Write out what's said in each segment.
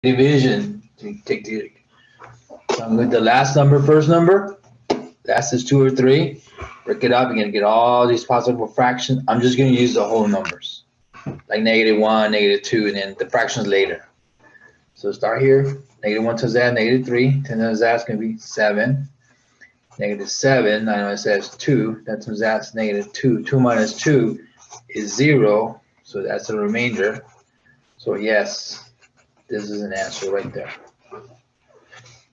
division. So take the, with the last number, first number, last is 2 or 3. Break it up, you're gonna get all these possible fractions. I'm just gonna use the whole numbers, like -1, -2, and then the fractions later. So start here, -1 times that, -3, 10 times that's gonna be 7. -7, I know it says 2, that times that's -2. 2 minus 2 is 0, so that's a remainder. So yes, this is an answer right there.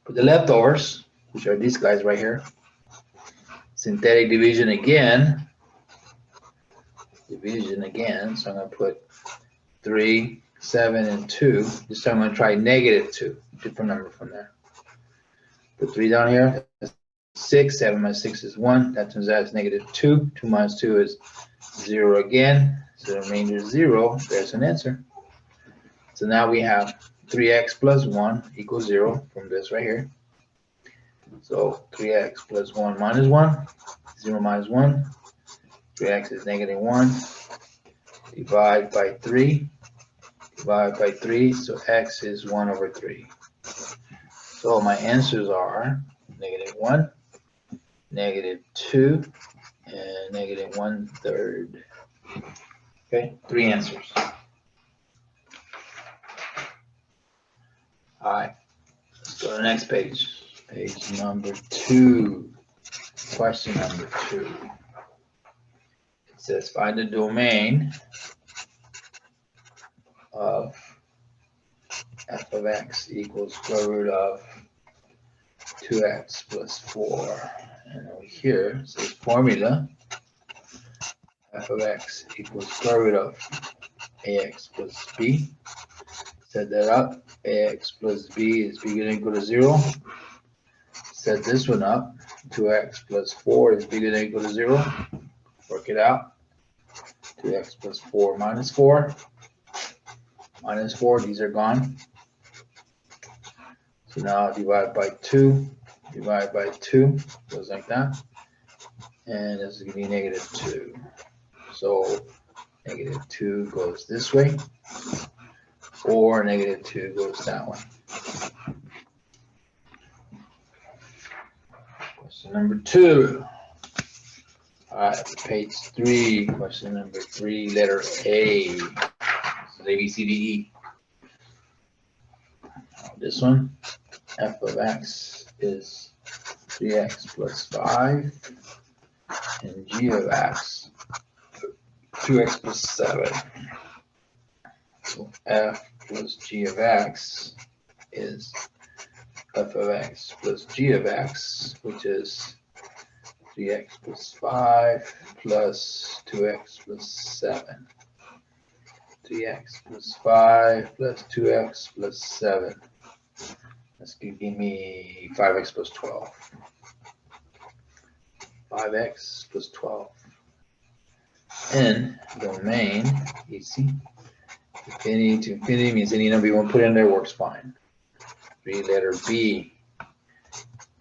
But the leftovers, which are these guys right here, synthetic division again. So I'm going to put 3, 7, and 2. This time I'm going to try -2, different number from there. Put 3 down here, 6, 7 minus 6 is 1, that turns out it's -2, 2 minus 2 is 0 again, so the remainder is 0, there's an answer. So now we have 3x plus 1 equals 0 from this right here. So 3x plus 1 minus 1, 0 minus 1, 3x is -1, divide by 3, so x is 1 over 3. So my answers are -1, -2, and -1/3. Okay, 3 answers. All right, let's go to the next page. Page number 2. Question number 2. It says find the domain of f of x equals square root of 2x plus 4. And over here it says formula f of x equals square root of ax plus b. Set that up. Ax plus b is bigger than or equal to 0. Set this one up. 2x plus 4 is bigger than or equal to 0. Work it out. 2x plus 4 minus 4. Minus 4, these are gone. So now divide by 2. Divide by 2. Goes like that. And this is going to be -2. So -2 goes this way. Or -2 goes that way. Question number 2. All right, page 3. Question number 3, letter A. This is A, B, C, D, E. This one, f of x is 3x plus 5, and g of x, 2x plus 7. So f plus g of x is f of x plus g of x, which is 3x plus 5 plus 2x plus 7. 3x plus 5 plus 2x plus 7. That's going to give me 5x plus 12. 5x plus 12. And domain, easy. Infinity to infinity means any number you want to put in there works fine. 3, letter B.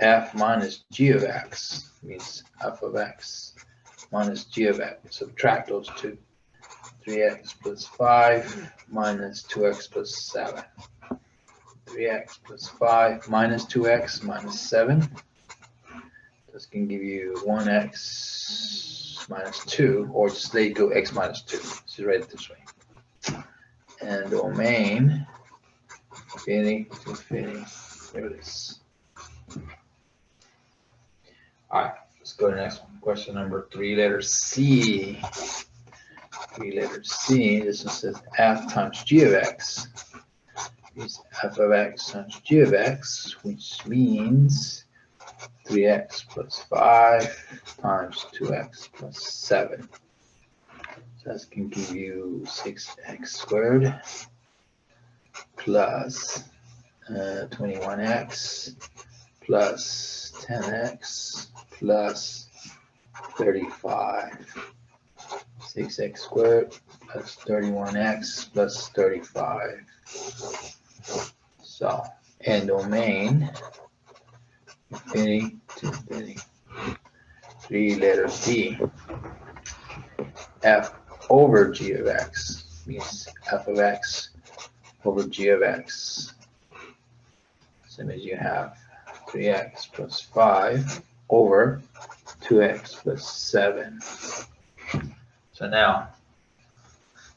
F minus g of x means f of x minus g of x. Subtract those two. 3x plus 5 minus 2x plus 7. 3x plus 5 minus 2x minus 7. This can give you 1x minus 2, or just let it go x minus 2. Let's write it this way. And domain, infinity to infinity. There it is. All right, let's go to the next one. Question number 3, letter C. 3, letter C. This one says f times g of x is f of x times g of x, which means 3x plus 5 times 2x plus 7. So that can give you 6x squared plus 21x plus 10x plus 35. 6x squared plus 31x plus 35. So, and domain, infinity to infinity. 3, letter D. F over g of x means f of x over g of x. So that means you have 3x plus 5 over 2x plus 7. So now,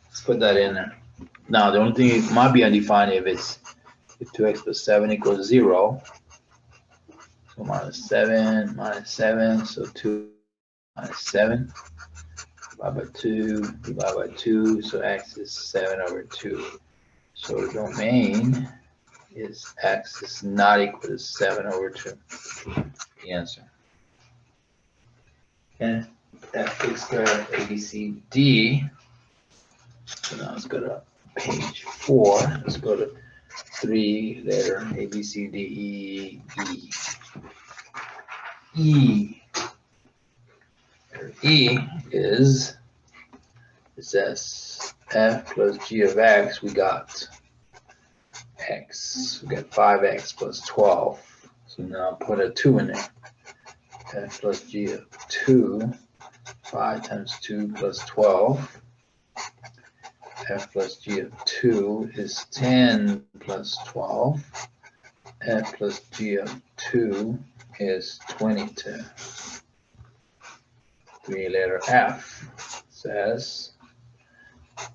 let's put that in there. Now, the only thing it might be undefined if 2x plus 7 equals 0. So minus 7, so 2 minus 7. Divided by 2, so x is 7 over 2. So the domain is x is not equal to 7 over 2. The answer. Okay, that takes care of A, B, C, D. So now let's go to page 4. Let's go to 3 letter A, B, C, D, E, E. E. Letter E is, it says f plus g of x. We got x. We got 5x plus 12. So now put a 2 in there. F plus g of 2. 5 times 2 plus 12. F plus g of 2 is 10 plus 12. F plus g of 2 is 22. 3 letter F says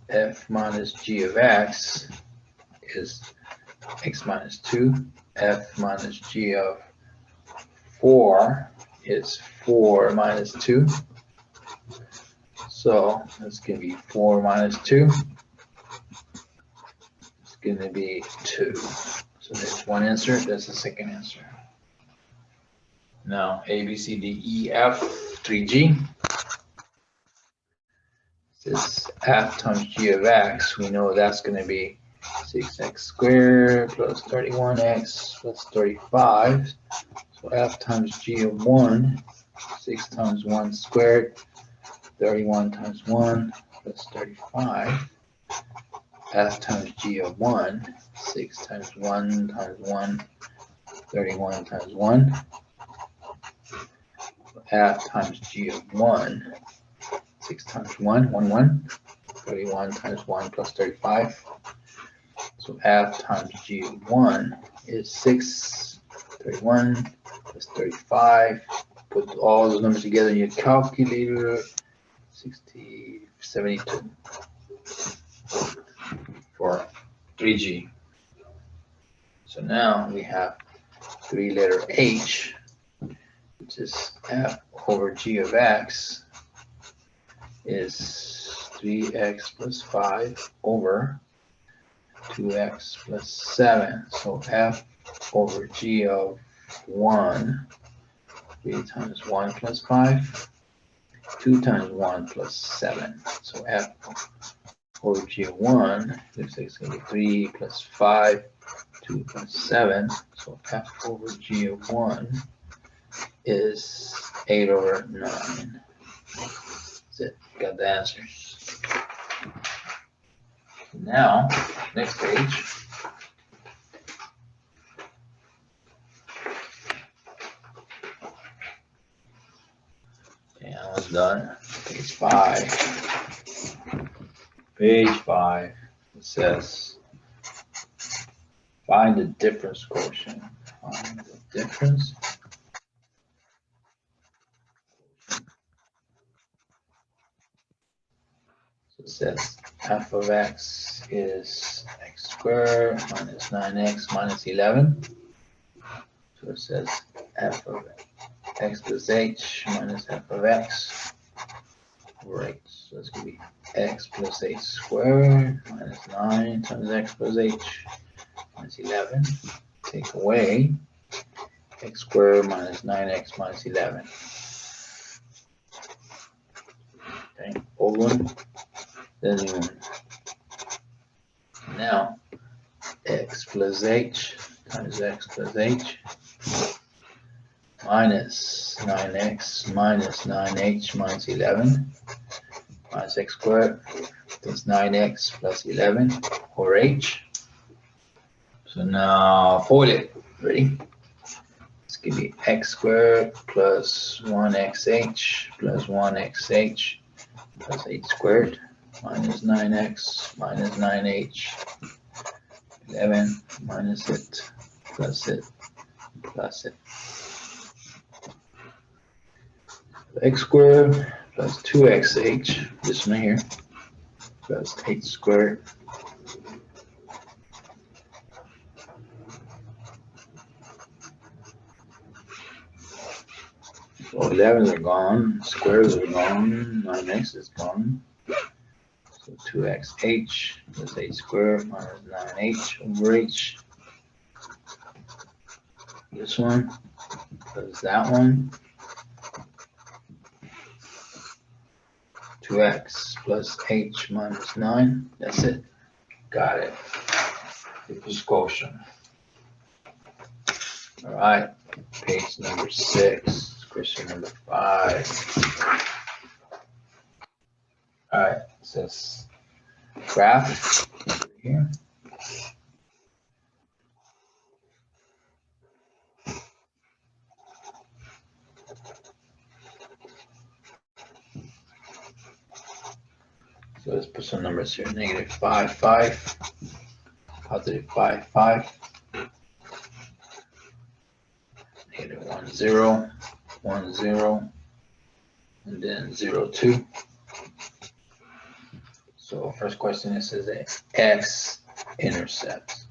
f minus g of x is x minus 2. F minus g of 4 is 4 minus 2. So that's going to be 4 minus 2. It's going to be 2. So there's one answer. That's the second answer. Now A, B, C, D, E, F, 3G. This f times g of x, we know that's going to be 6x squared plus 31x plus 35. So f times g of 1, 6 times 1 squared, 31 times 1 plus 35. F times g of 1, 6 times 1 times 1, 31 times 1. F times g of 1, 6 times 1, 1, 31 times 1 plus 35. So f times g of 1 is 6, 31 plus 35. Put all those numbers together in your calculator. 72 for 3G. So now we have 3 letter H, which is f over g of x is 3x plus 5 over 2x plus 7. So f over g of 1, 3 times 1 plus 5, 2 times 1 plus 7. So f over g of 1 looks like it's going to be 3 plus 5, 2 plus 7. So f over g of 1 is 8 over 9. That's it. Got the answer. Now, next page. And I was done. Page 5. Page 5. It says, find the difference quotient. Find the difference. So it says f of x is x squared minus 9x minus 11. So it says f of x plus h minus f of x over h. So it's going to be x plus h squared minus 9 times x plus h minus 11. Take away x squared minus 9x minus 11. Okay, old one, then new one. Now, x plus h times x plus h minus 9x minus 9h minus 11 minus x squared plus 9x plus 11 over h. So now fold it. Ready? It's going to be x squared plus 1xh plus 1xh plus h squared minus 9x minus 9h 11 minus it plus it That's it. X squared plus 2xh, this one here, plus h squared. So 11s are gone, squares are gone, 9x is gone. So 2xh plus h squared minus 9h over h. This one plus that one. 2x plus h minus 9. That's it. Got it. Equals quotient. All right. Page number 6. Question number 5. All right. It says graph here. So let's put some numbers here. Negative 5, 5. Positive 5, 5. Negative 1, 0. 1, 0. And then 0, 2. So first question, it says that x intercepts.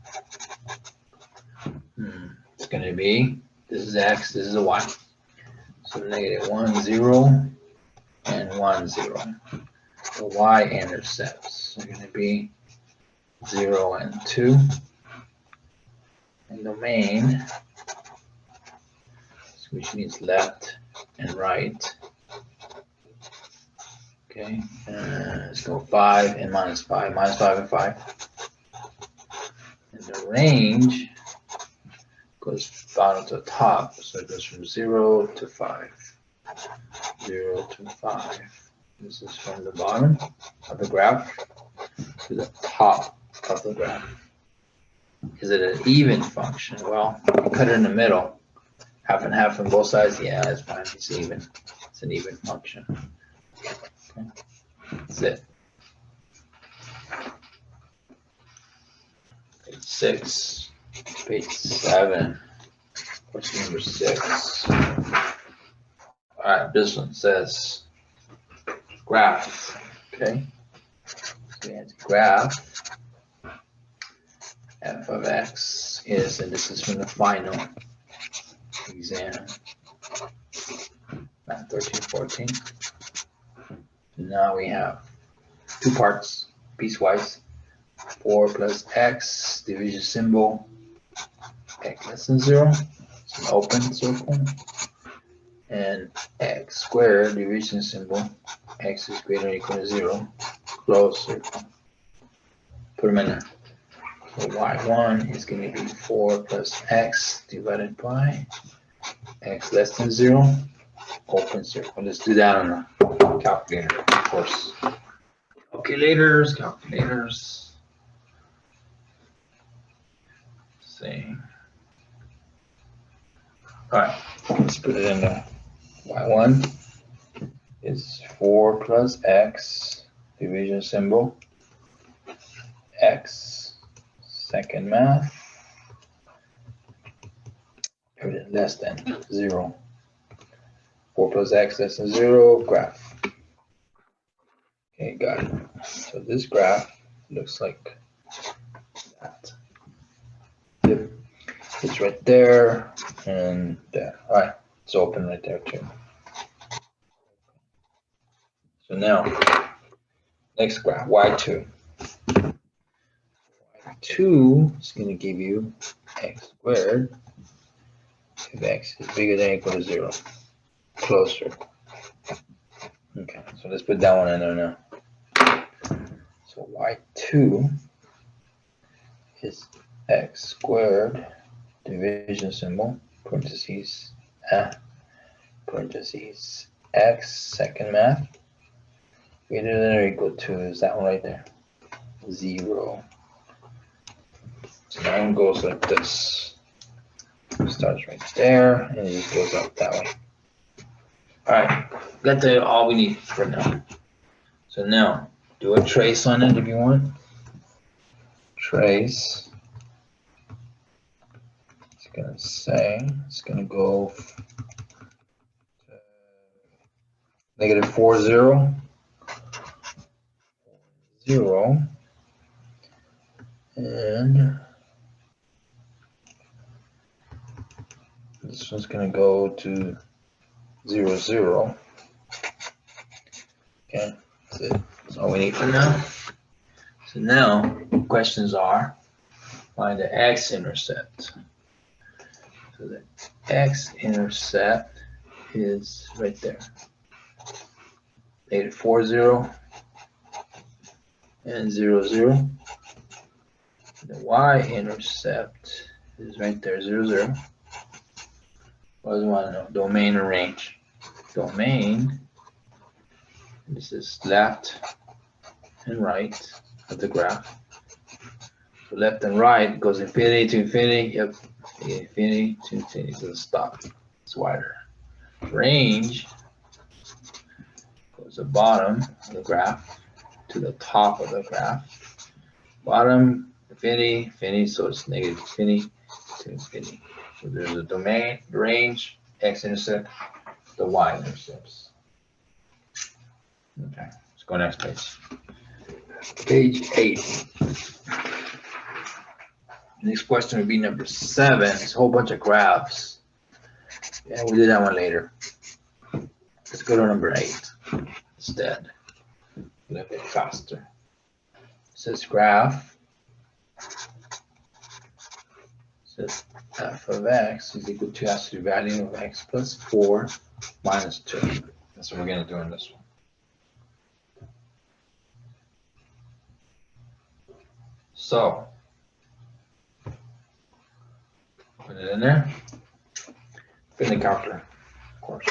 It's going to be, this is x, this is a y. So negative 1, 0, and 1, 0. The y-intercepts are going to be 0 and 2. And domain, which means left and right. Okay, let's go 5 and minus 5. Minus 5 and 5. And the range goes bottom to top. So it goes from 0 to 5. 0 to 5. This is from the bottom of the graph to the top of the graph. Is it an even function? Well, you cut it in the middle. Half and half on both sides. Yeah, that's fine. It's even. It's an even function. Okay. That's it. Page 6. Page 7. Question number 6. All right, this one says graph. Okay. So we have to graph f of x is, and this is from the final exam, math 13, 14. Now we have two parts, piecewise. 4 plus x, division symbol, x less than 0, it's an open circle. And x squared, division symbol, x is greater than or equal to 0, closed circle. Put them in there. So y1 is going to be 4 plus x divided by x less than 0, open circle. Let's do that on a calculator, of course. Calculators. See. All right, let's put it in there. Y1 is 4 plus x, division symbol, x, second math, put it less than 0. 4 plus x less than 0, graph. Okay, got it. So this graph looks like that. Yep. It's right there and there. All right, it's open right there too. So now, next graph, y2. y2 is going to give you x squared if x is bigger than or equal to 0. Closer. Okay, so let's put that one in there now. So y2 is x squared, division symbol, parentheses, parentheses, x, second math, greater than or equal to, is that one right there, 0. So now it goes like this. It starts right there, and it just goes up that way. All right, got all we need for now. So now, do a trace on it if you want. Trace. gonna say it's gonna go negative 4, 0, 0, and this one's gonna go to 0, 0. Okay, that's it. That's all we need for now. So now questions are find the x-intercept. So the x-intercept is right there. Negative 4, 0, and 0, 0. The y-intercept is right there, 0, 0. What do we want to know? Domain and range. Domain, this is left and right of the graph. So left and right goes infinity to infinity. Yep, infinity to infinity to the stop. It's wider. Range goes the bottom of the graph to the top of the graph. Bottom, infinity, infinity, so it's negative infinity to infinity. So there's a domain, range, x-intercept, the y-intercepts. Okay, let's go next page. Page 8. Next question would be number 7. It's a whole bunch of graphs. Yeah, we'll do that one later. Let's go to number 8 instead. A little bit faster. It says graph. It says f of x is equal to absolute value of x plus 4 minus 2. That's what we're going to do in this one. So, put it in there. Put in the calculator, of course.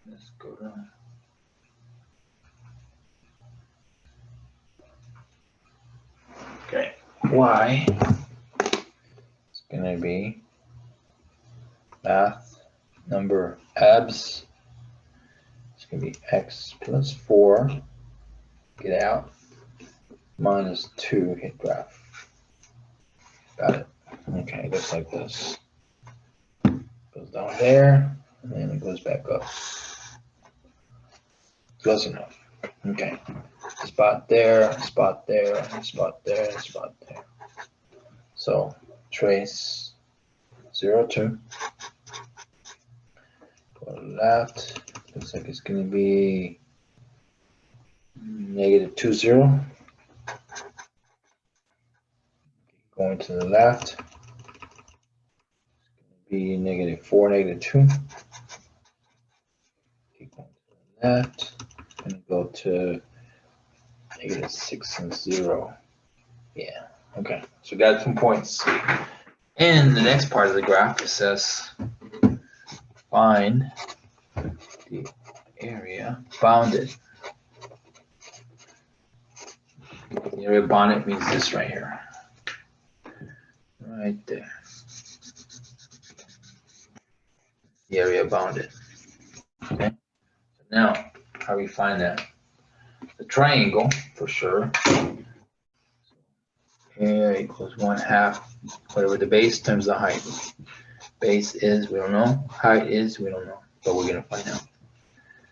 Let's go down. Okay, y is going to be math number abs. It's going to be x plus 4, get out, minus 2, hit graph. Got it. Okay, it looks like this. Goes down there, and then it goes back up. Close enough. Okay. Spot there, spot there, spot there, spot there. So trace 0, 2. Go to the left. Looks like it's going to be negative 2, 0. Going to the left. Be negative 4, negative 2. Keep going to the left. Gonna go to negative 6 and 0. Yeah. Okay. So we got some points. In the next part of the graph, it says find the area bounded. The area bounded means this right here. Right there. The area bounded. Okay. So now, how do we find that? The triangle, for sure. Area equals 1/2, whatever the base times the height. Base is, we don't know. Height is, we don't know. But we're going to find out.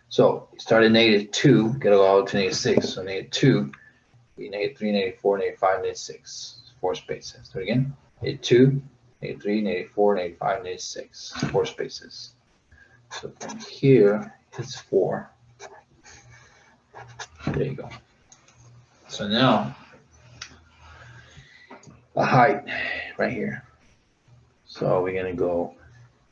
So, you start at negative 2, get all to negative 6. So, negative 2, be negative 3, negative 4, negative 5, negative 6. 4 spaces. Do it again. Negative 2, negative 3, negative 4, negative 5, negative 6. 4 spaces. So, from here, it's 4. There you go. So, now, the height right here. So we're going to go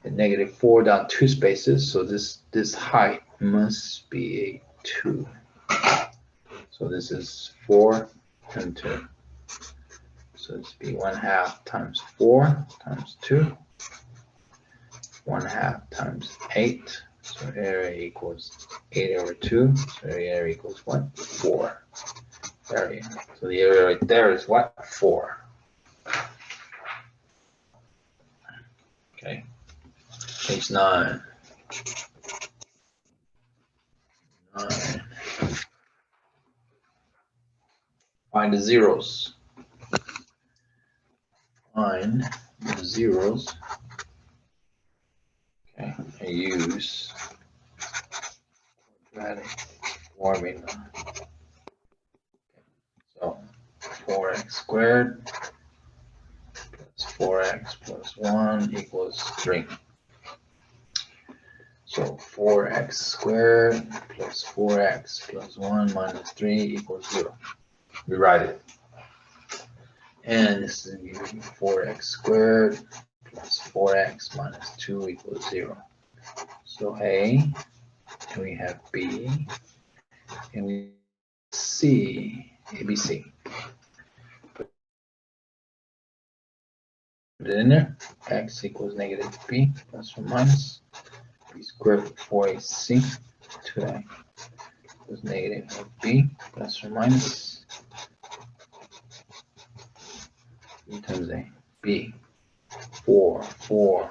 at negative 4 down 2 spaces. So this height must be a 2. So this is 4 and 2. So this would be 1/2 times 4 times 2. 1/2 times 8. So area equals 8 over 2. So area equals what? 4. Area. So the area right there is what? 4. Okay. Page 9. 9. Find the zeros. Find the zeros. Okay, I use quadratic formula. So 4x squared plus 4x plus 1 equals 3. So 4x squared plus 4x plus 1 minus 3 equals 0. Rewrite it. And this is going to be 4x squared plus 4x minus 2 equals 0. So A, and we have B, and we have C, ABC. Put it in there. X equals negative B plus or minus B squared 4AC. 2A equals negative B plus or minus 3 times A. B, 4, 4.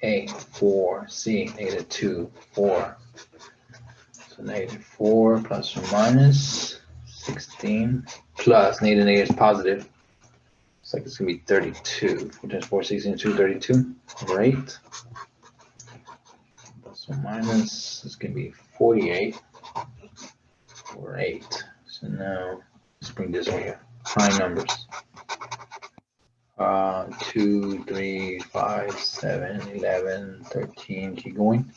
A, 4, C, negative 2, 4. So negative 4 plus or minus 16 plus negative is positive. Looks like it's going to be 32. 4 times 4, 16, 2, 32. Over 8. Plus or minus, it's going to be 48 over 8. So now let's bring this over here. Prime numbers. 2, 3, 5, 7, 11, 13. Keep going.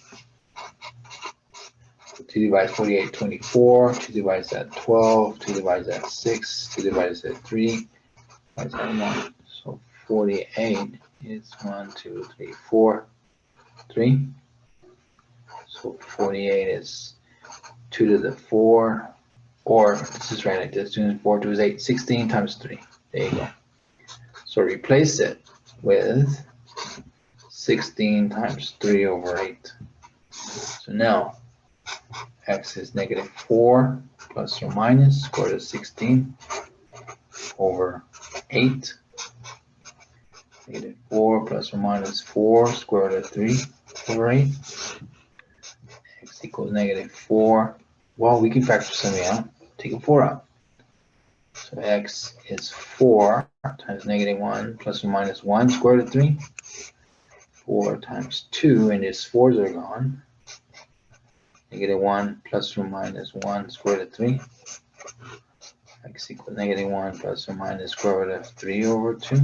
2 divides 48, 24. 2 divides that 12. 2 divides that 6. 2 divides that 3. Divides that 1. So 48 is 1, 2, 3, 4, 3. So 48 is 2 to the 4. Or this is right like this. 2 to the 4, 2 is 8. 16 times 3. There you go. So replace it with 16 times 3 over 8. So now x is negative 4 plus or minus square root of 16 over 8. Negative 4 plus or minus 4 square root of 3 over 8. X equals negative 4. Well, we can factor something out. Take a 4 out. So x is 4 times negative 1 plus or minus 1 square root of 3. 4 times 2, and these 4's are gone. Negative 1 plus or minus 1 square root of 3. X equals negative 1 plus or minus square root of 3 over 2.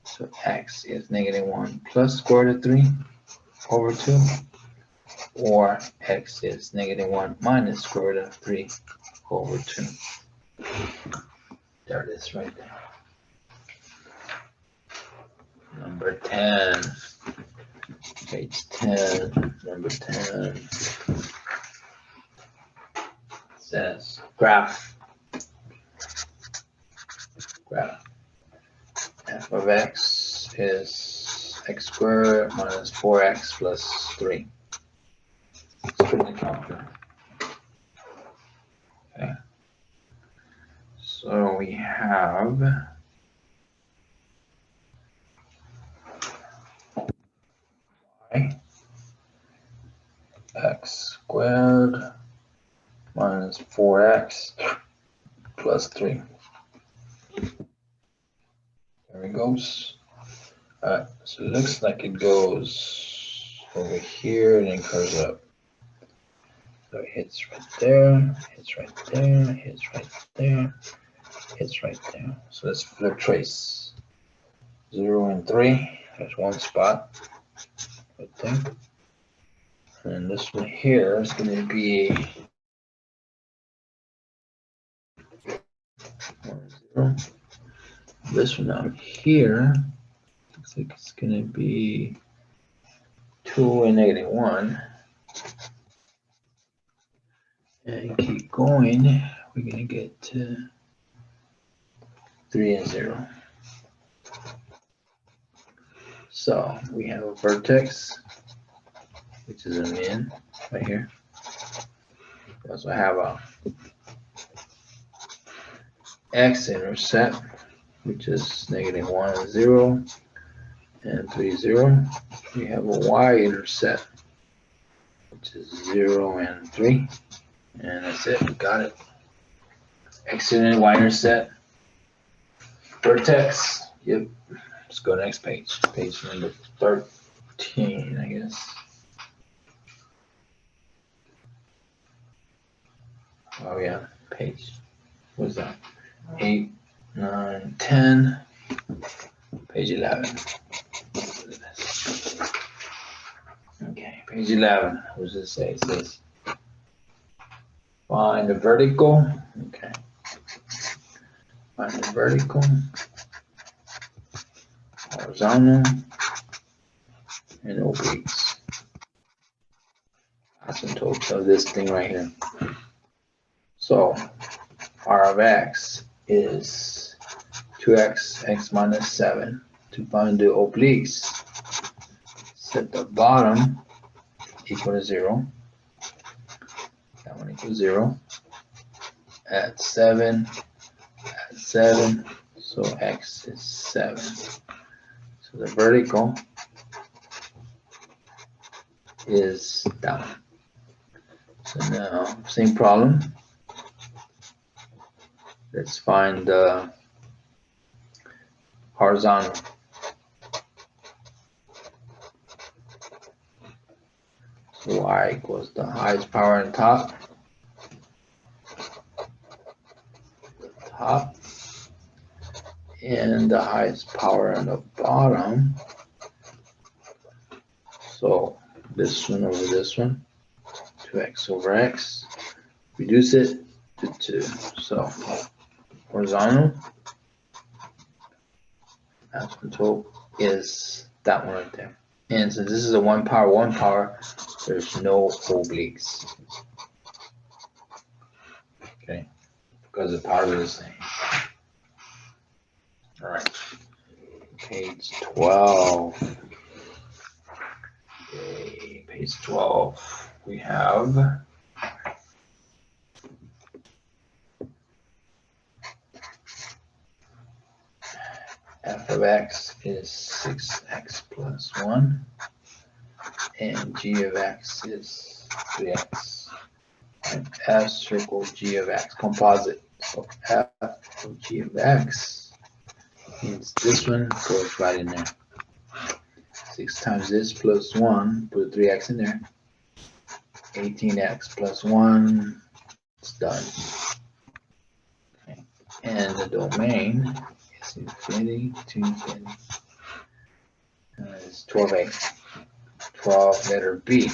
So x is negative 1 plus square root of 3 over 2. Or x is negative 1 minus square root of 3 over 2. There it is right there. Number 10. Page 10. Number 10. Says graph f of x is x squared minus 4x plus 3. Let's put in the calculator. Okay. So we have y x squared minus 4x plus 3. There it goes. Alright, so it looks like it goes over here and then curves up. So it hits right there, hits right there, hits right there, hits right there. So let's flip trace. 0 and 3. There's one spot right there. And this one here is going to be 1, 0. This one out here looks like it's going to be 2 and negative 1. And keep going, we're going to get to 3 and 0. So we have a vertex, which is a min right here. We also have a x-intercept, which is negative 1 and 0 and 3, 0. We have a y-intercept, which is 0 and 3. And that's it, we got it. X and Y-intercept Vertex. Yep. Let's go next page. Page number 13, I guess. Oh yeah, page. What is that? 8, 9, 10. Page 11. Okay, page 11. What does it say? It says find the vertical. Okay. Find the vertical, horizontal, and obliques. Asymptotes of this thing right here. So r of x is 2x, x minus 7. To find the obliques, set the bottom equal to 0. That one equals 0. Add 7. Add 7. So x is 7. So the vertical is down. So now, same problem. Let's find the horizontal. So y equals the highest power on top. And the highest power on the bottom. So this one over this one, 2x over x. Reduce it to 2. So horizontal asymptote is that one right there. And since this is a 1 power, there's no obliques. Okay, because the powers are the same. All right, page 12. Okay, page 12. We have f of x is 6x plus 1, and g of x is 3x. And f circle g of x, composite. So f of g of x means this one goes right in there. 6 times this plus 1, put a 3x in there. 18x plus 1, it's done. Okay. And the domain is infinity to infinity. It's 12a. 12 letter B.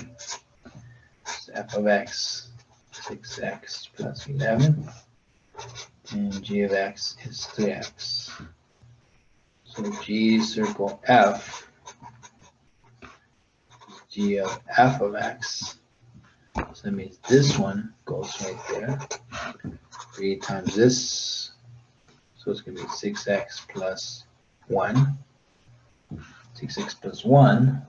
So f of x, 6x plus 11. And g of x is 3x. So g circle f, g of f of x. So that means this one goes right there. 3 times this. So it's going to be 6x plus 1. 6x plus 1.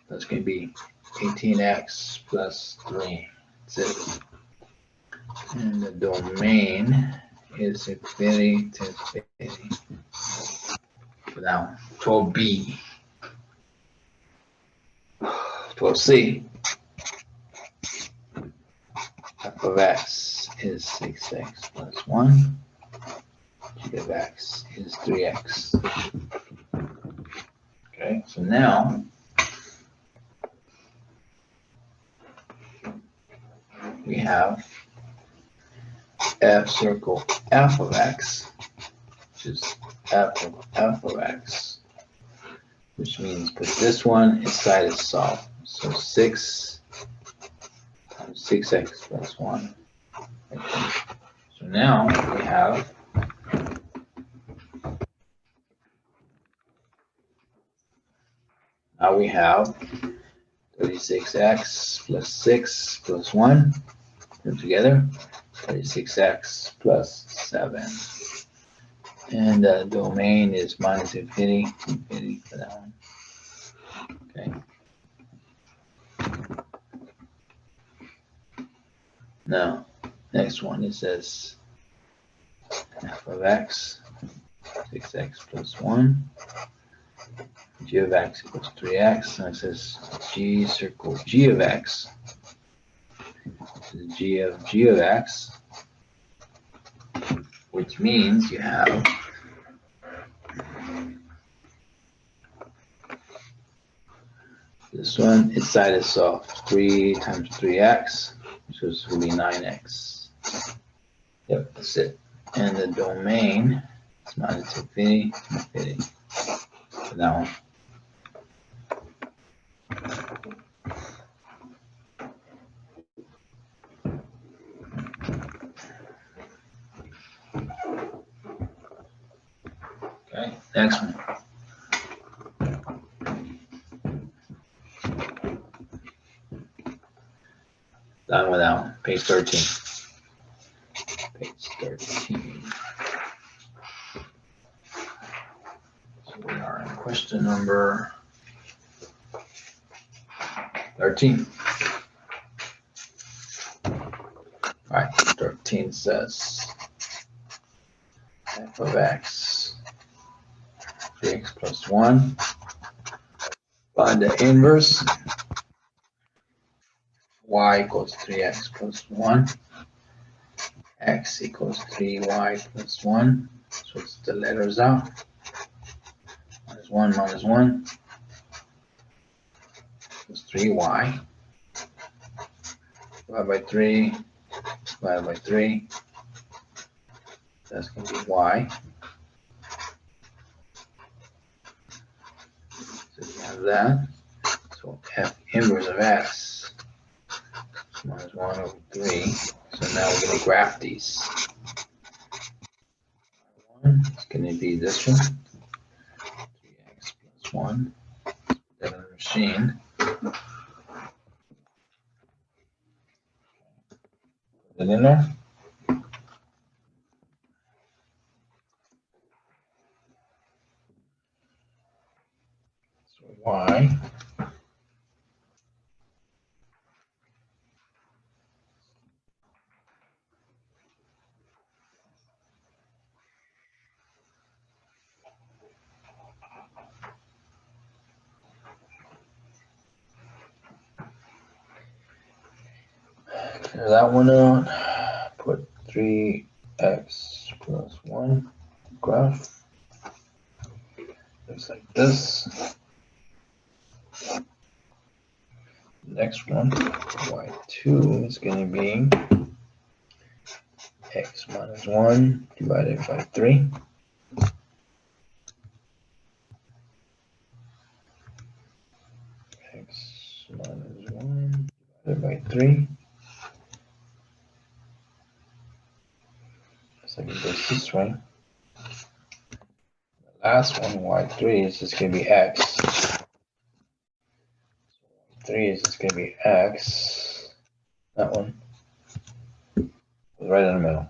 That's going to be 18x plus 3. That's it. And the domain is infinity to infinity. Now, 12b. 12c. F of x is 6x plus 1. G of x is 3x. Okay, so now we have f circle f of x, which is f of x, which means put this one inside itself. So 6 times 6x plus 1. Okay. So now we have 36x plus 6 plus 1. Put them together. 36x plus 7. And the domain is minus infinity for that one. Okay. Now, next one, it says f of x, 6x plus 1. G of x equals 3x. And it says g circle g of x. G of x which means you have this one, its side itself, 3 times 3x, which is going to be 9x. Yep, that's it. And the domain is minus infinity to infinity. For that one. Okay, next one. Done with that one. Page 13. Page 13. So we are in question number 13. All right, 13 says f of x, 3x plus 1. Find the inverse. Y equals 3x plus 1. X equals 3y plus 1. Switch the letters out. Minus 1 minus 1. Equals 3y. Divided by 3. Divided by 3. That's going to be y. So you have that. So f inverse of x is minus 1 over 3. So now we're going to graph these. It's going to be this one. 3x plus 1. Put that on the machine. Put it in there. So y clear that one out. Put 3x plus 1 graph. Looks like this. Next one, y2 is going to be x minus 1 divided by 3. X minus 1 divided by 3. So it goes this way. The last one, y3, is just going to be x. 3 is just going to be x. That one is right in the middle.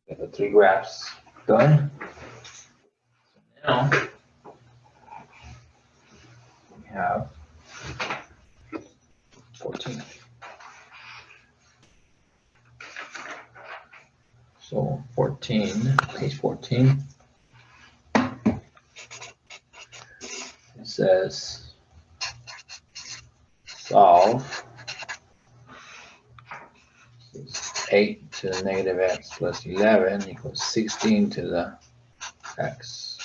Got the 3 graphs done. So now we have 14. So 14, page 14. It says solve 8 to the negative x plus 11 equals 16 to the x.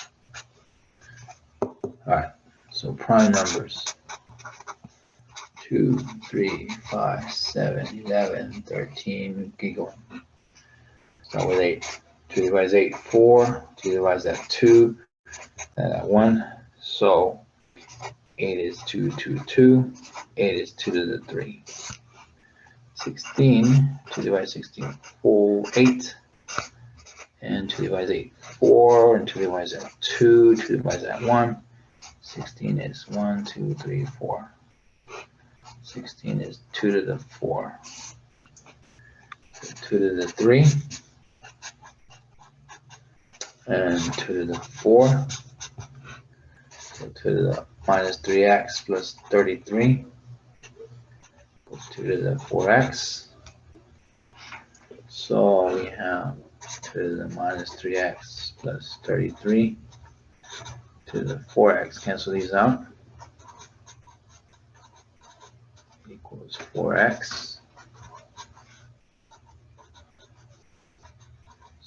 Alright, so prime numbers 2, 3, 5, 7, 11, 13, keep going. Start with 8. 2 divides 8, 4. 2 divides that 2, and that 1. So 8 is 2, 2, 2. 8 is 2 to the 3. 16, 2 divides 16, 4, 8. And 2 divides 8, 4. And 2 divides that 2. 2 divides that 1. 16 is 1, 2, 3, 4. 16 is 2 to the 4. So 2 to the 3. And 2 to the 4. So 2 to the minus 3x plus 33. Equals 2 to the 4x. So we have 2 to the minus 3x plus 33. 2 to the 4x. Cancel these out. Equals 4x.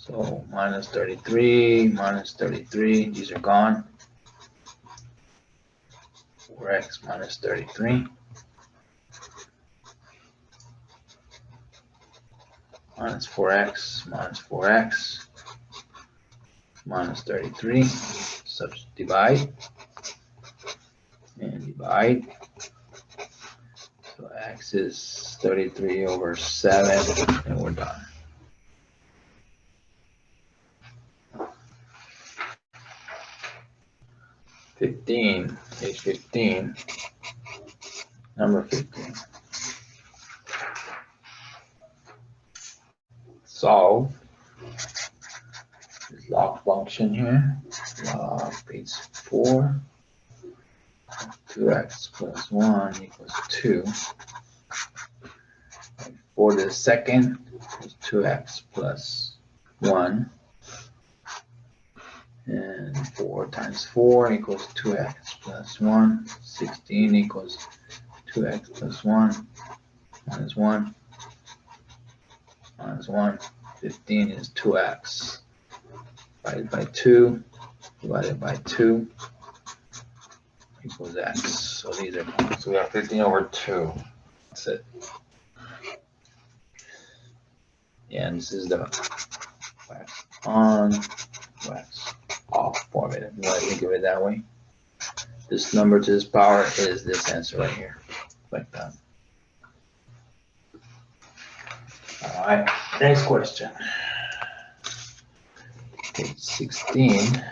So minus 33, minus 33, these are gone. 4x minus 33. Minus 4x, minus 4x, minus 33. Divide and divide. So x is 33 over 7, and we're done. Page 15, number 15. Solve this log function here. Log base 4. 2x plus 1 equals 2. 4 to the second is 2x plus 1. And 4 times 4 equals 2x plus 1. 16 equals 2x plus 1 minus 1 minus 1. 15 is 2x divided by 2 divided by 2 equals x. So these are, so we have 15 over 2. That's it. Yeah, and this is the wax on, wax off formula. If you want to think of it that way. This number to this power is this answer right here, like that. All right, next question. Page 16.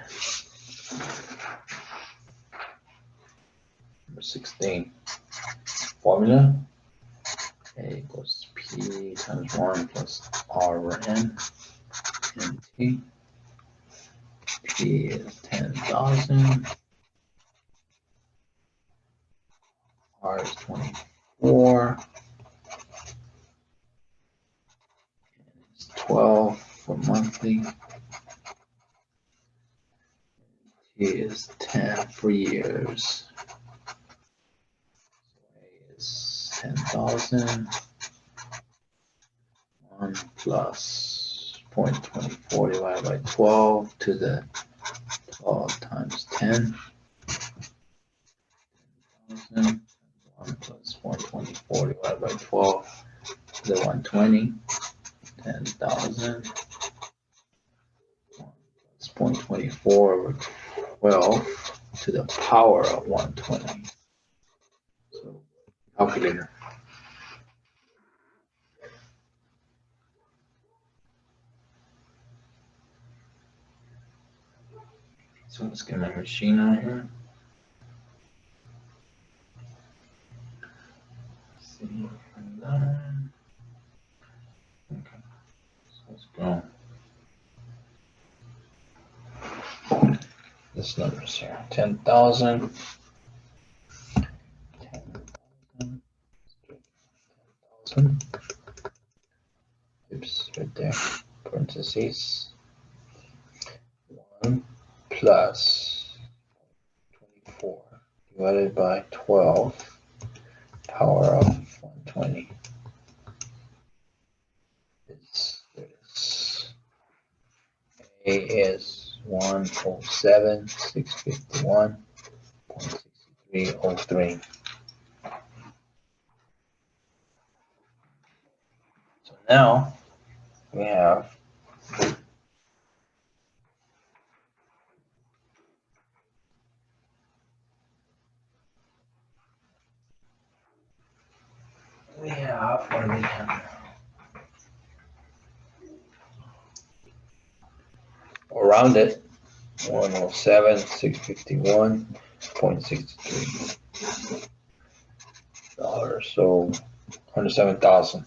Number 16. Formula. A equals P times 1 plus R over N. And T. P is 10,000. R is 24. It's 12 for monthly. T is 10 for years. A is 10,000. 1 plus 0.24 divided by 12 to the 12 times 10. 10,000. 1 plus 124 divided by 12 to the 120. 10,000. 1 plus 0.24 over 12 to the power of 120. So, calculator. So let's get my machine out here. Let's see. Okay. So let's go. This number's here. 10,000. 10,000. Oops, right there. Parentheses. 1 plus 24 divided by 12 power of 120. A is 107,651.6303. So now we have what do we have now? Or round it, 107,651.63 dollars. So 107,000.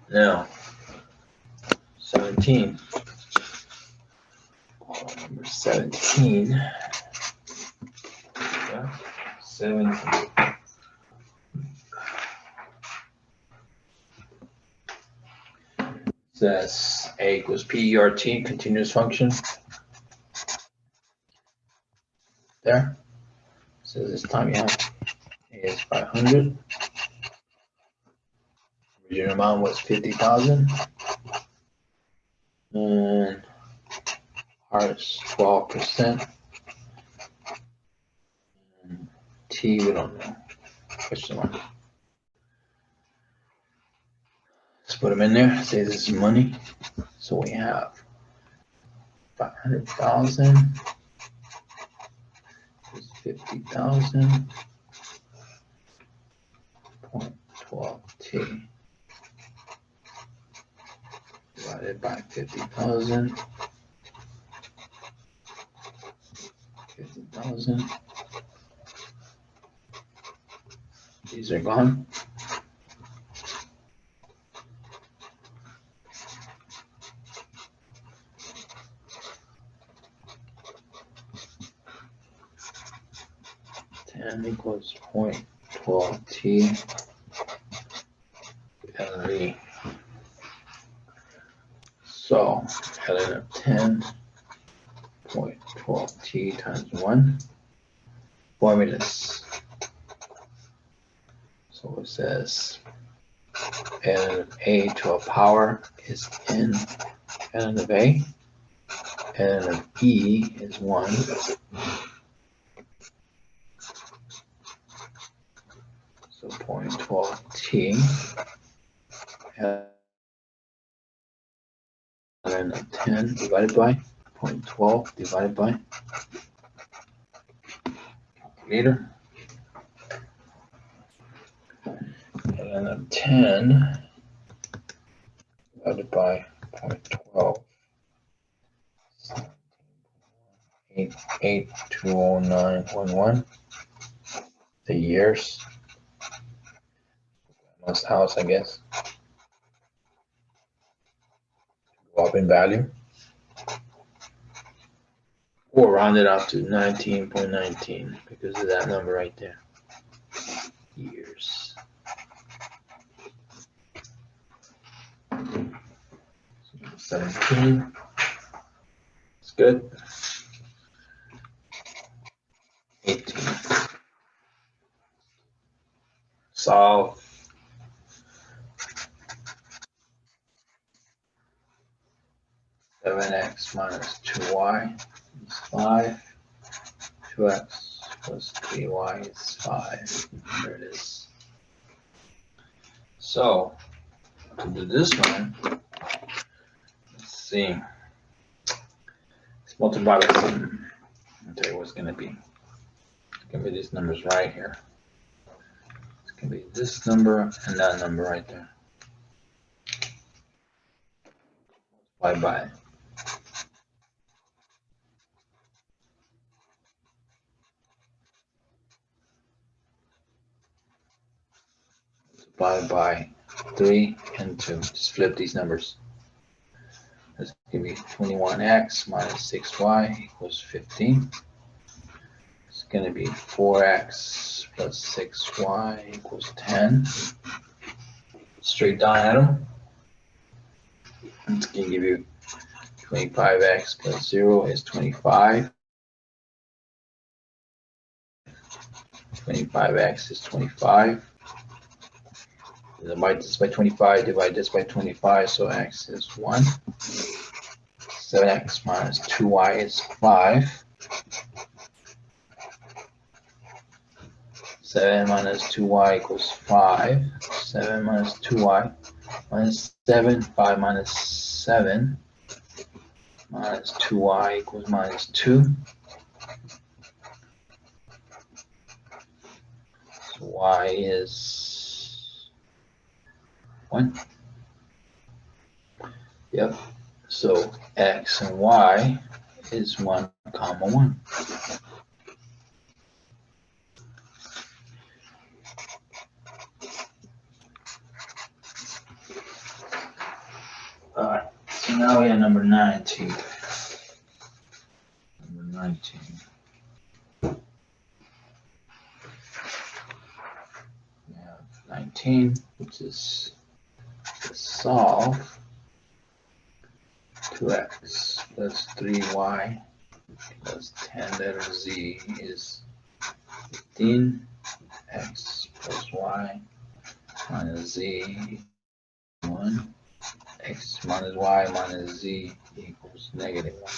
Now 17. Number 17. Yeah, 17. Says A equals PERT, continuous function. There. So this time you have A is 500. original amount was 50,000. And R is 12%. And T, we don't know. Question mark. Let's put them in there. Say this is money. So we have 500,000 is 50,000. 0.12T divided by 50,000. 50,000. These are gone. Ten equals 0.12T LE. So ln of 10.12T times 1. Formulas. So it says ln of A to a power is n ln of A. Ln of E is 1. So 0.12T ln of 10 divided by 0.12 divided by calculator. Ln of 10 divided by 0.12. 8820911. The years. Must house, I guess. Go up in value. Or round it out to 19.19 because of that number right there. Years. 17. It's good. 18. Solve. Seven x minus 2y is 5. 2x plus 3y is 5. There it is. So, to do this one, let's see. Let's multiply by something. I'll tell you what it's going to be. It's going to be these numbers right here. It's going to be this number and that number right there. Multiply by. Multiply by 3 and 2. Just flip these numbers. That's going to be 21x minus 6y equals 15. It's going to be 4x plus 6y equals 10. Straight down at them. It's going to give you 25x plus 0 is 25. 25x is 25. Divide this by 25, divide this by 25, so x is 1. 7x minus 2y is 5. 7 minus 2y equals 5. 7 minus 2y minus 7. 5 minus 7 minus 2y equals minus 2. So y is 1. Yep. So x and y is 1, 1. All right. So now we have number 19. Number 19. We have 19, which is to solve 2x plus 3y plus 10 letter z is 15. X plus y minus z 1, x minus y minus z equals negative 1.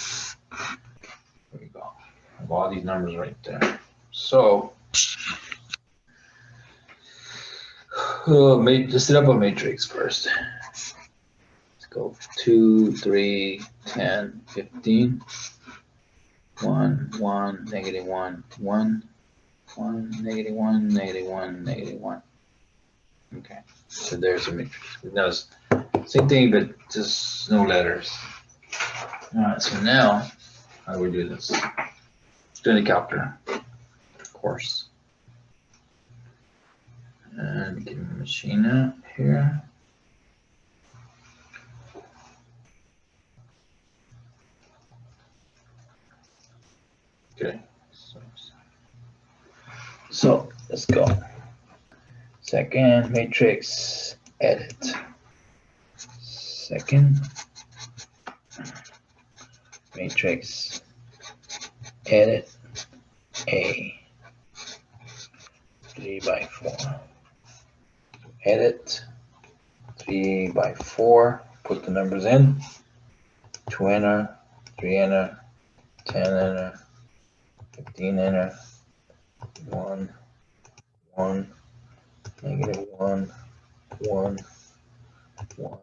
There we go. I have all these numbers right there. So, let's set up a matrix first. Let's go 2, 3, 10, 15. 1, 1, negative 1, 1, 1, negative 1, negative 1, negative 1. Okay, so there's a matrix. Now it's same thing, but just no letters. All right, so now how do we do this? Doing the calculator, of course. And get my machine out here. Okay, so let's go. Second matrix, edit. Second matrix, edit A, 3 by 4. Edit 3 by 4, put the numbers in. 2 enter, 3 enter, 10 enter, 15 enter, 1, 1, negative 1, 1, 1,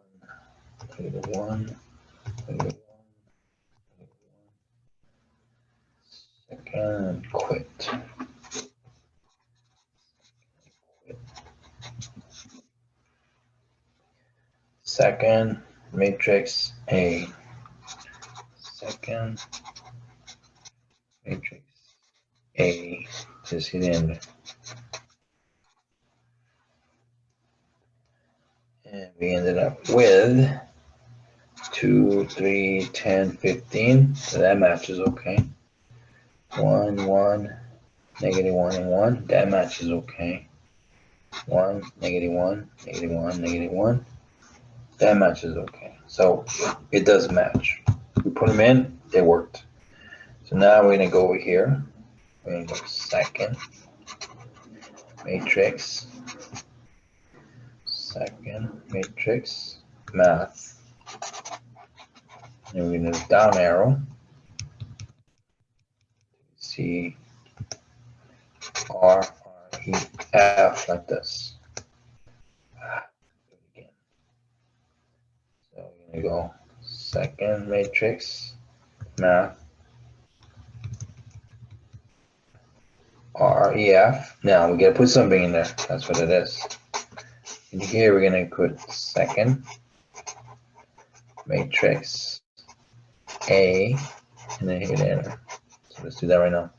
negative 1, negative 1, second, quit. Second matrix A. Second matrix A. Just hit enter. And we ended up with 2, 3, 10, 15. So that matches okay. 1, 1, negative 1, and 1. That matches okay. 1, negative 1, negative 1, negative 1. That matches okay. So it does match. We put them in, they worked. So now we're going to go over here. We're going to go second matrix. Second matrix, math. And we're going to down arrow. C, R, R, E, F, like this. Again. So we're going to go second matrix, math. R, E, F. Now we got to put something in there. That's what it is. And here we're going to put second matrix A, and then hit enter. So let's do that right now.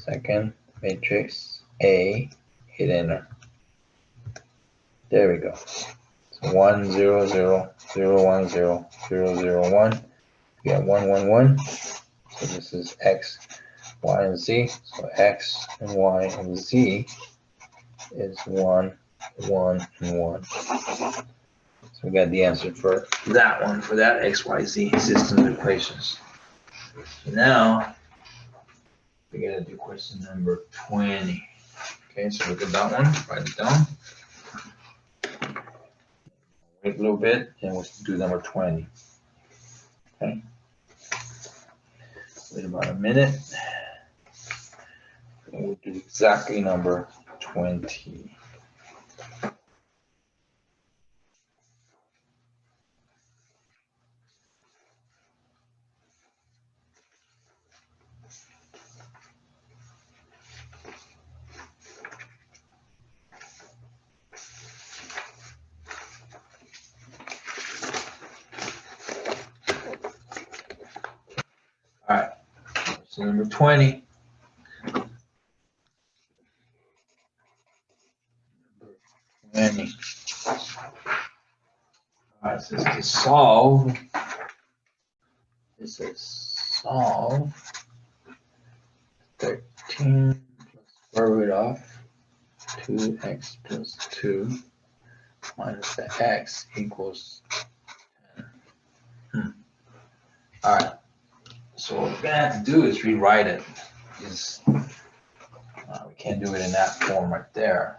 Second matrix A, hit enter. There we go. So 1, 0, 0, 0, 1, 0, 0, 0, 1. We got 1, 1, 1. So this is X, Y, and Z. So X and Y and Z is 1, 1, and 1. So we got the answer for that one, for that XYZ system of equations. So now we're going to do question number 20. Okay, so look at that one, write it down. Wait a little bit, and we'll do number 20. Okay. Wait about a minute. And we'll do exactly number 20. All right, so number 20. All right, so to solve, this is solve 13 plus square root of 2x plus 2 minus the x equals 10. All right, so what we're gonna have to do is rewrite it. We can't do it in that form right there.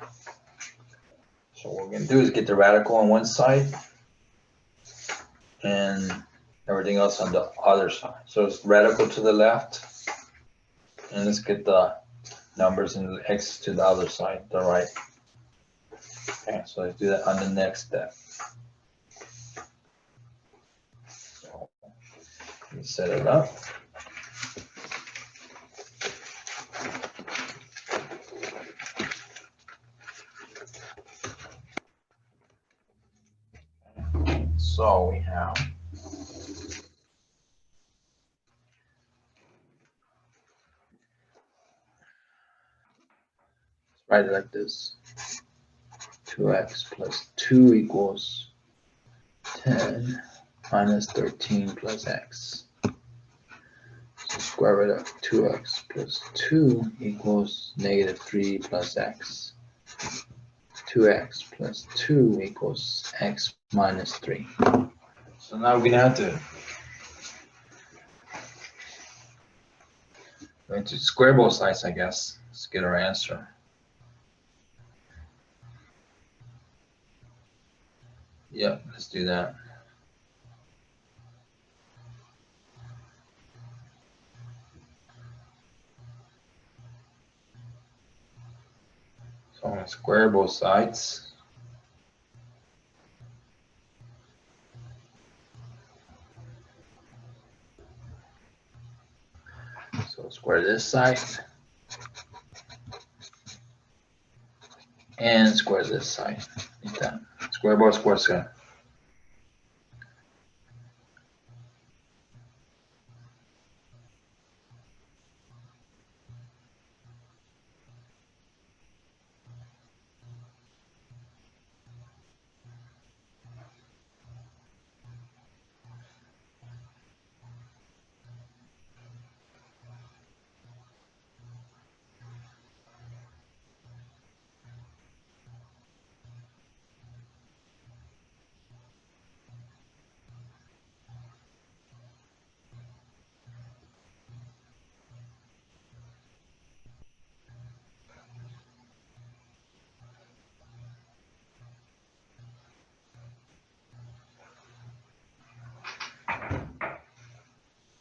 So what we're gonna do is get the radical on one side, and everything else on the other side. So it's radical to the left, and let's get the numbers in the x to the other side, the right. Okay, so let's do that on the next step. So let's set it up. So we have write it like this. 2x plus 2 equals 10 minus 13 plus x. So square root of 2x plus 2 equals negative 3 plus x. 2x plus 2 equals x minus 3. So now we're going to square both sides, I guess. Let's get our answer. Yep, let's do that. So I'm going to square both sides. So square this side and square this side. Like that. Square both squares together.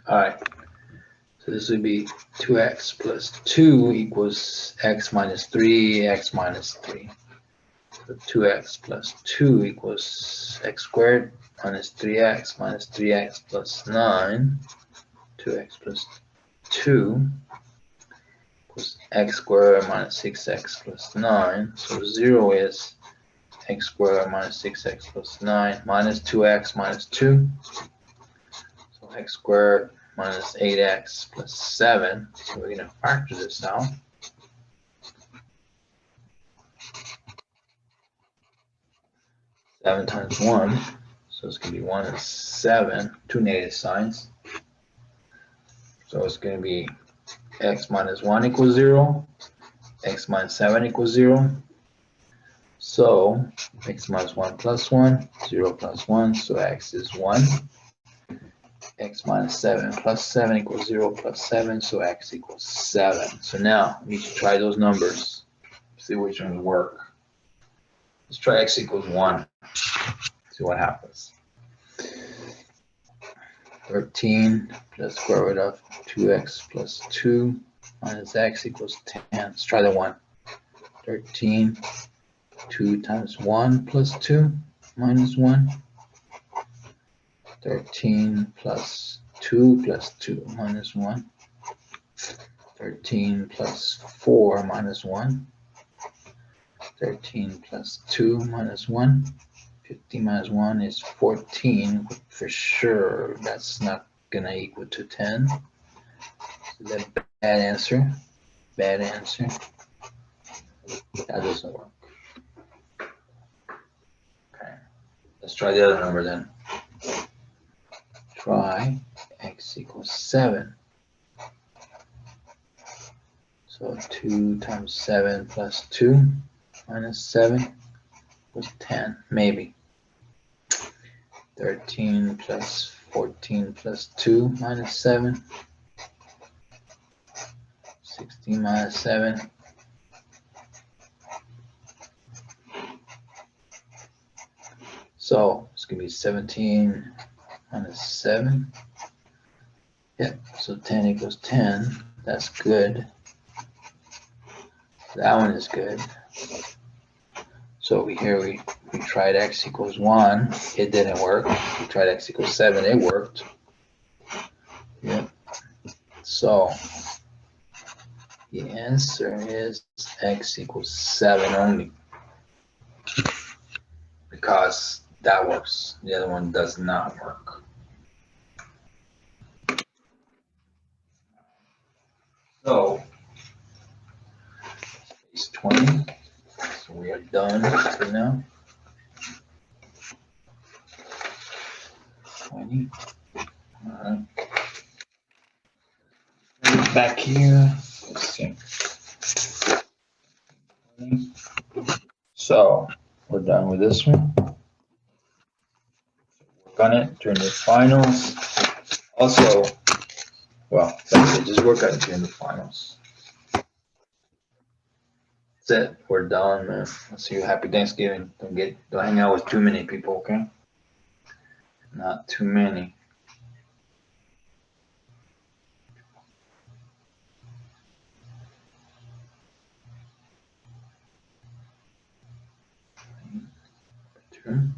All right, so this would be 2x plus 2 equals x minus 3, x minus 3. So 2x plus 2 equals x squared minus 3x plus 9. 2x plus 2 equals x squared minus 6x plus 9. So 0 is x squared minus 6x plus 9 minus 2x minus 2. So x squared minus 8x plus 7. So we're going to factor this out. Seven times 1. So it's going to be 1 and 7. Two negative signs. So it's going to be x minus 1 equals 0. X minus 7 equals 0. So x minus 1 plus 1. 0 plus 1. So x is 1. X minus 7 plus 7 equals 0 plus 7, so x equals 7. So now we need to try those numbers, see which ones work. Let's try x equals 1, see what happens. 13 plus square root of 2x plus 2 minus x equals 10. Let's try the 1. 13, 2 times 1 plus 2 minus 1. 13 plus 2 plus 2 minus 1. 13 plus 4 minus 1. 13 plus 2 minus 1. 15 minus 1 is 14. For sure, that's not going to equal to 10. So that's a bad answer. Bad answer. That doesn't work. Okay. Let's try the other number then. Try x equals 7. So 2 times 7 plus 2 minus 7 was 10, maybe. 13 plus 14 plus 2 minus 7. 16 minus 7. So it's going to be 17 minus 7. Yep, so 10 equals 10. That's good. That one is good. So over here we tried x equals 1. It didn't work. We tried x equals 7. It worked. Yep. So the answer is x equals 7 only. Because that works. The other one does not work. So it's 20. So we are done for now. 20. All right. Back here. Let's see. 20. So we're done with this one. Work on it during the finals. Also, well, that's it. Just work on it during the finals. That's it. We're done, man. I'll see you. Happy Thanksgiving. Don't hang out with too many people, okay? Not too many. Turn.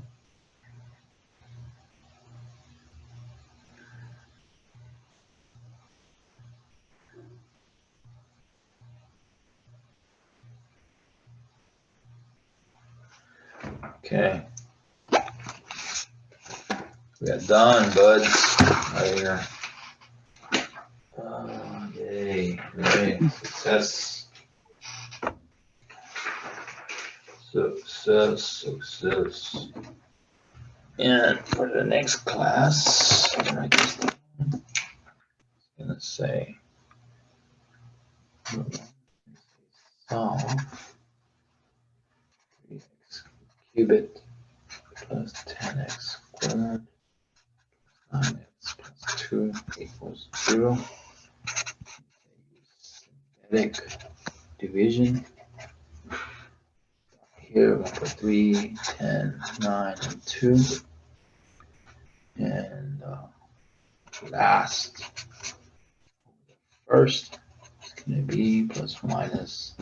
Okay. We are done, buds. Right here. Yay. Yay. Success. Success. And for the next class, I'm gonna say solve 3x cubed plus 10x squared 9x plus 2 equals 0. Synthetic division. Here we're going to put 3, 10, 9, and 2. And last, first, it's going to be plus minus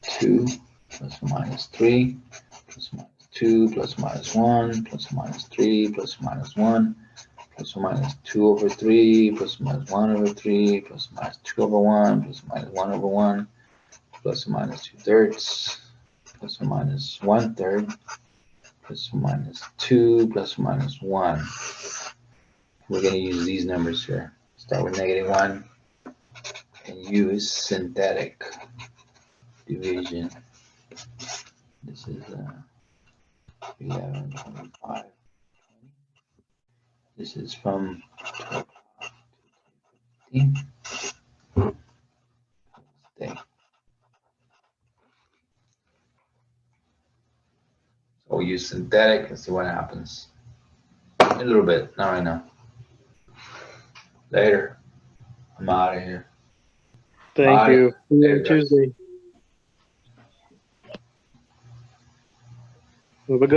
2, plus minus 3, plus minus 2, plus minus 1, plus minus 3, plus minus 1, plus minus 2 over 3, plus minus 1 over 3, plus minus 2 over 1, plus minus 1 over 1, plus minus 2/3, plus minus 1/3, plus minus 2, plus minus 1. We're going to use these numbers here. Start with -1 and use synthetic division. This is 11, 25. This is from 12 to 15. Stay. So we'll use synthetic and see what happens. In a little bit, not right now. Later. I'm out of here. Thank you. See you on Tuesday. Have a good